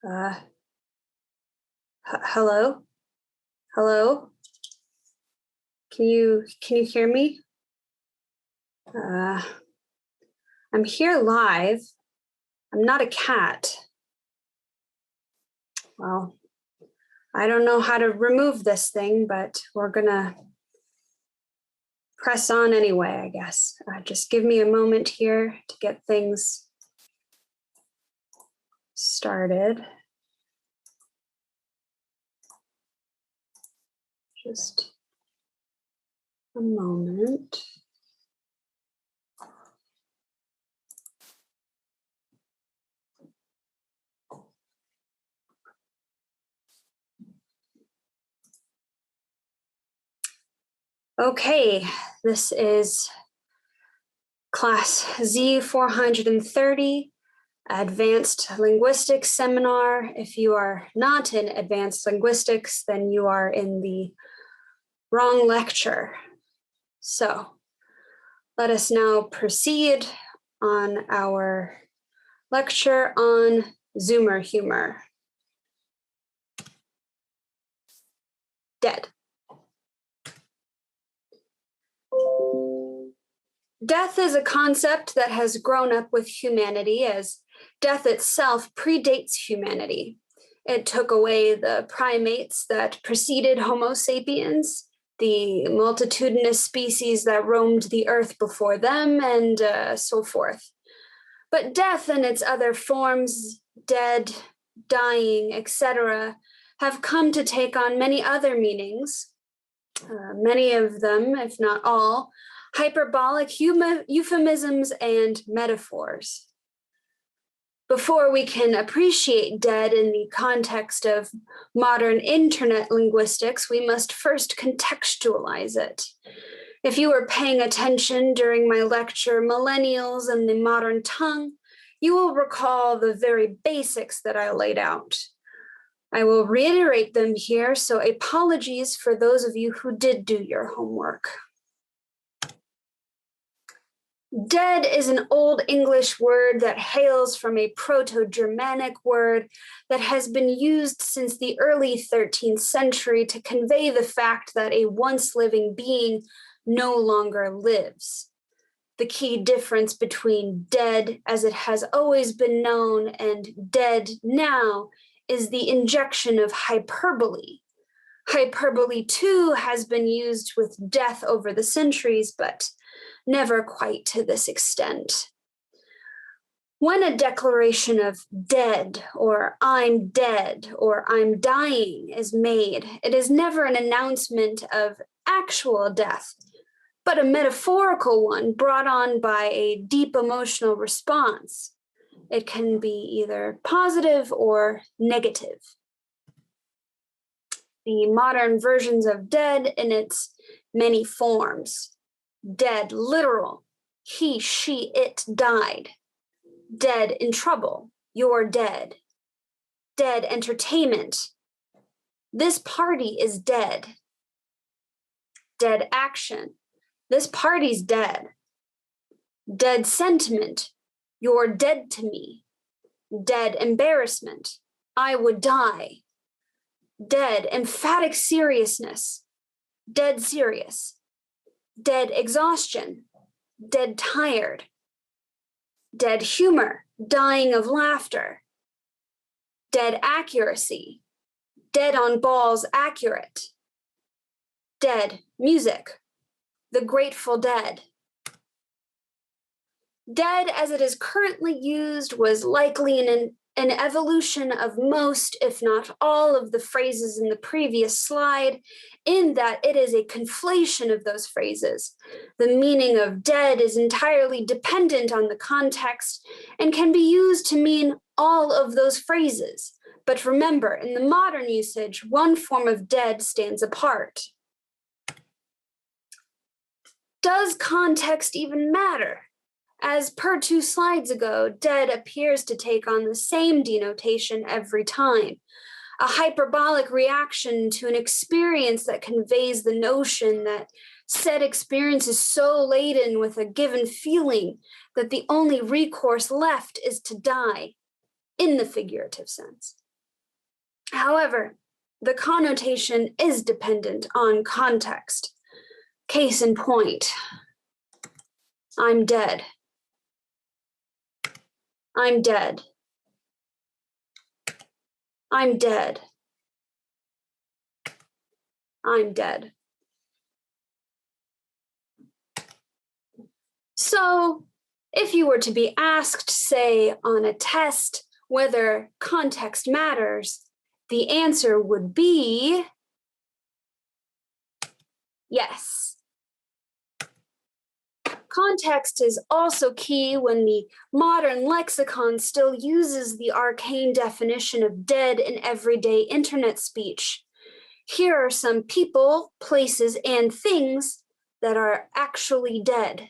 Uh, Hello? Hello? Can you hear me? I'm here live. I'm not a cat. Well, I don't know how to remove this thing, but we're gonna press on anyway, I guess. Just give me a moment here to get things started. Just a moment. Okay, this is class Z430, Advanced Linguistics Seminar. If you are not in Advanced Linguistics, then you are in the wrong lecture. So let us now proceed on our lecture on ZOOMER humor. Dead. Death is a concept that has grown up with humanity, as death itself predates humanity. It took away the primates that preceded Homo sapiens, the multitudinous species that roamed the earth before them, and so forth. But death and its other forms, dead, dying, etc., have come to take on many other meanings, many of them, if not all, hyperbolic euphemisms and metaphors. Before we can appreciate dead in the context of modern internet linguistics, we must first contextualize it. If you were paying attention during my lecture, Millennials and the Modern Tongue, you will recall the very basics that I laid out. I will reiterate them here, so apologies for those of you who did do your homework. Dead is an Old English word that hails from a Proto-Germanic word that has been used since the early 13th century to convey the fact that a once living being no longer lives. The key difference between dead as it has always been known and dead now is the injection of hyperbole. Hyperbole too has been used with death over the centuries, but never quite to this extent. When a declaration of dead or I'm dead or I'm dying is made, it is never an announcement of actual death, but a metaphorical one brought on by a deep emotional response. It can be either positive or negative. The modern versions of dead in its many forms. Dead, literal, he, she, it died. Dead in trouble, you're dead. Dead entertainment, this party is dead. Dead action, this party's dead. Dead sentiment, you're dead to me. Dead embarrassment, I would die. Dead emphatic seriousness, dead serious. Dead exhaustion, dead tired. Dead humor, dying of laughter. Dead accuracy, dead on balls accurate. Dead music, the Grateful Dead. Dead as it is currently used was likely an evolution of most, if not all, of the phrases in the previous slide, in that it is a conflation of those phrases. The meaning of dead is entirely dependent on the context and can be used to mean all of those phrases. But remember, in the modern usage, one form of dead stands apart. Does context even matter? As per 2 slides ago, dead appears to take on the same denotation every time. A hyperbolic reaction to an experience that conveys the notion that said experience is so laden with a given feeling that the only recourse left is to die, in the figurative sense. However, the connotation is dependent on context. Case in point, I'm dead. I'm dead. I'm dead. I'm dead. So, if you were to be asked, say, on a test, whether context matters, the answer would be yes. Context is also key when the modern lexicon still uses the arcane definition of dead in everyday internet speech. Here are some people, places, and things that are actually dead.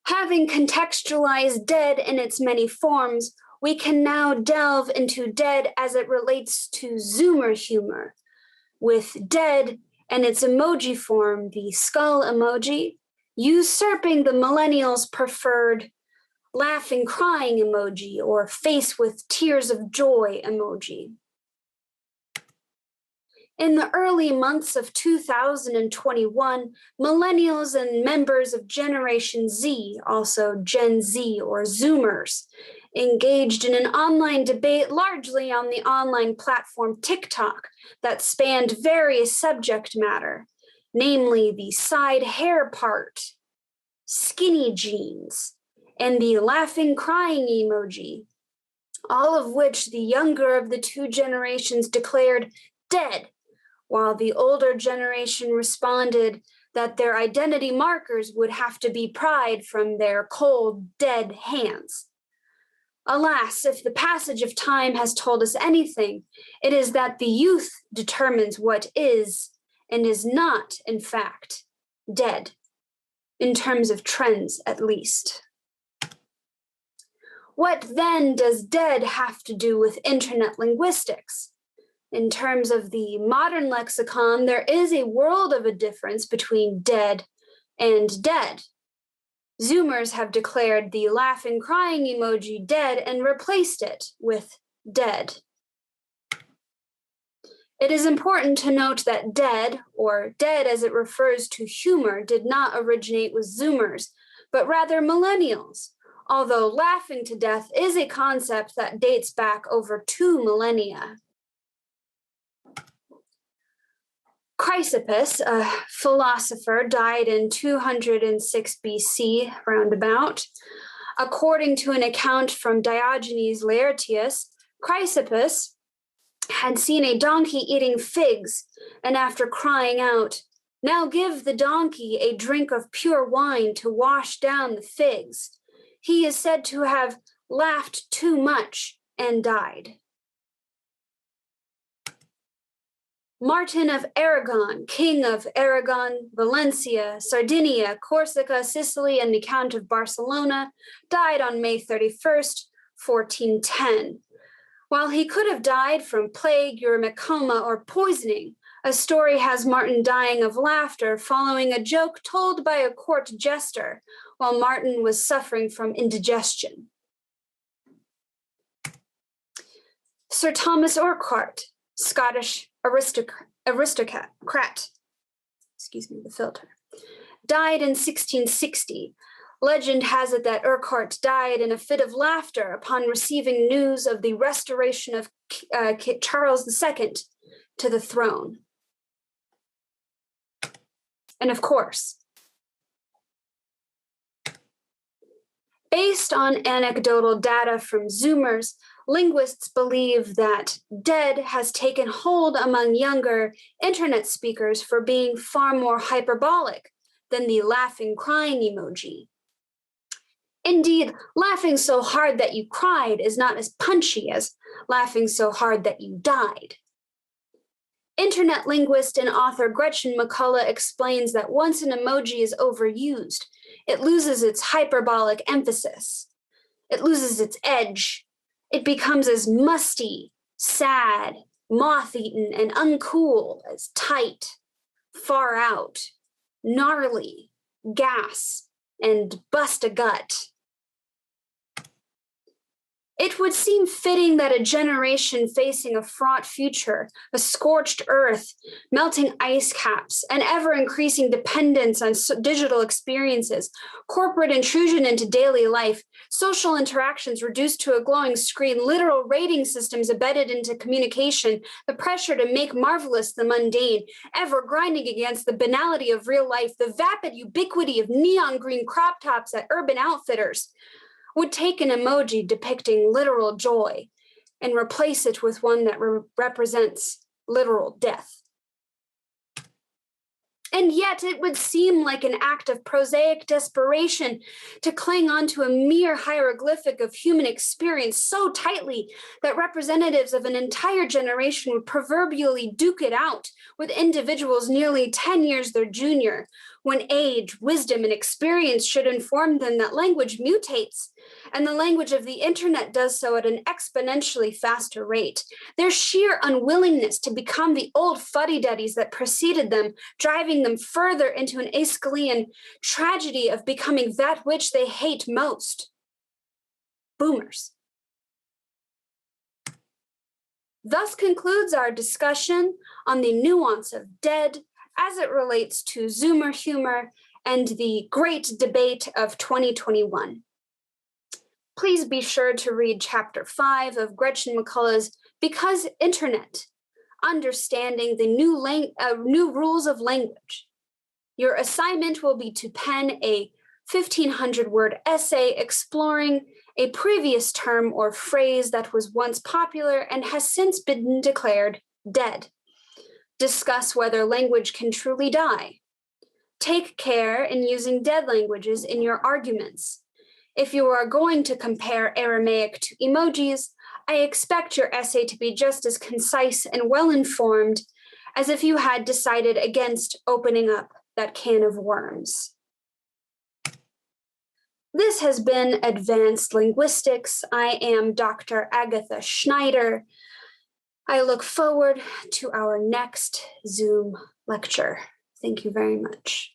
Having contextualized dead in its many forms, we can now delve into dead as it relates to ZOOMER humor, with dead and its emoji form, the skull emoji, usurping the millennials' preferred laughing crying emoji or face with tears of joy emoji. In the early months of 2021, millennials and members of Generation Z, also Gen Z or Zoomers, engaged in an online debate largely on the online platform TikTok that spanned various subject matter, namely the side hair part, skinny jeans, and the laughing crying emoji, all of which the younger of the two generations declared dead, while the older generation responded that their identity markers would have to be pried from their cold, dead hands. Alas, if the passage of time has told us anything, it is that the youth determines what is and is not, in fact, dead, in terms of trends at least. What then does dead have to do with internet linguistics? In terms of the modern lexicon, there is a world of a difference between dead and dead. Zoomers have declared the laughing crying emoji dead and replaced it with dead. It is important to note that dead, or dead as it refers to humor, did not originate with Zoomers, but rather millennials, although laughing to death is a concept that dates back over 2 millennia. Chrysippus, a philosopher, died in 206 BC, roundabout. According to an account from Diogenes Laertius, Chrysippus had seen a donkey eating figs, and after crying out, "Now give the donkey a drink of pure wine to wash down the figs," he is said to have laughed too much and died. Martin of Aragon, king of Aragon, Valencia, Sardinia, Corsica, Sicily, and the Count of Barcelona, died on May 31st, 1410. While he could have died from plague, uremicoma, or poisoning, a story has Martin dying of laughter following a joke told by a court jester while Martin was suffering from indigestion. Sir Thomas Urquhart, Scottish aristocrat, excuse me, the filter, died in 1660. Legend has it that Urquhart died in a fit of laughter upon receiving news of the restoration of Charles II to the throne. And of course, based on anecdotal data from Zoomers, linguists believe that dead has taken hold among younger internet speakers for being far more hyperbolic than the laughing crying emoji. Indeed, laughing so hard that you cried is not as punchy as laughing so hard that you died. Internet linguist and author Gretchen McCullough explains that once an emoji is overused, it loses its hyperbolic emphasis, It loses its edge. It becomes as musty, sad, moth-eaten, and uncool as tight, far out, gnarly, gas, and bust a gut. It would seem fitting that a generation facing a fraught future, a scorched earth, melting ice caps, an ever-increasing dependence on digital experiences, corporate intrusion into daily life, social interactions reduced to a glowing screen, literal rating systems embedded into communication, the pressure to make marvelous the mundane, ever grinding against the banality of real life, the vapid ubiquity of neon green crop tops at Urban Outfitters, would take an emoji depicting literal joy and replace it with one that represents literal death. And yet it would seem like an act of prosaic desperation to cling onto a mere hieroglyphic of human experience so tightly that representatives of an entire generation would proverbially duke it out with individuals nearly 10 years their junior, when age, wisdom, and experience should inform them that language mutates, and the language of the internet does so at an exponentially faster rate. Their sheer unwillingness to become the old fuddy-duddies that preceded them, driving them further into an Aeschylean tragedy of becoming that which they hate most: boomers. Thus concludes our discussion on the nuance of dead as it relates to Zoomer humor and the great debate of 2021. Please be sure to read Chapter 5 of Gretchen McCullough's Because Internet, Understanding the New Rules of Language. Your assignment will be to pen a 1,500-word essay exploring a previous term or phrase that was once popular and has since been declared dead. Discuss whether language can truly die. Take care in using dead languages in your arguments. If you are going to compare Aramaic to emojis, I expect your essay to be just as concise and well-informed as if you had decided against opening up that can of worms. This has been Advanced Linguistics. I am Dr. Agatha Schneider. I look forward to our next Zoom lecture. Thank you very much.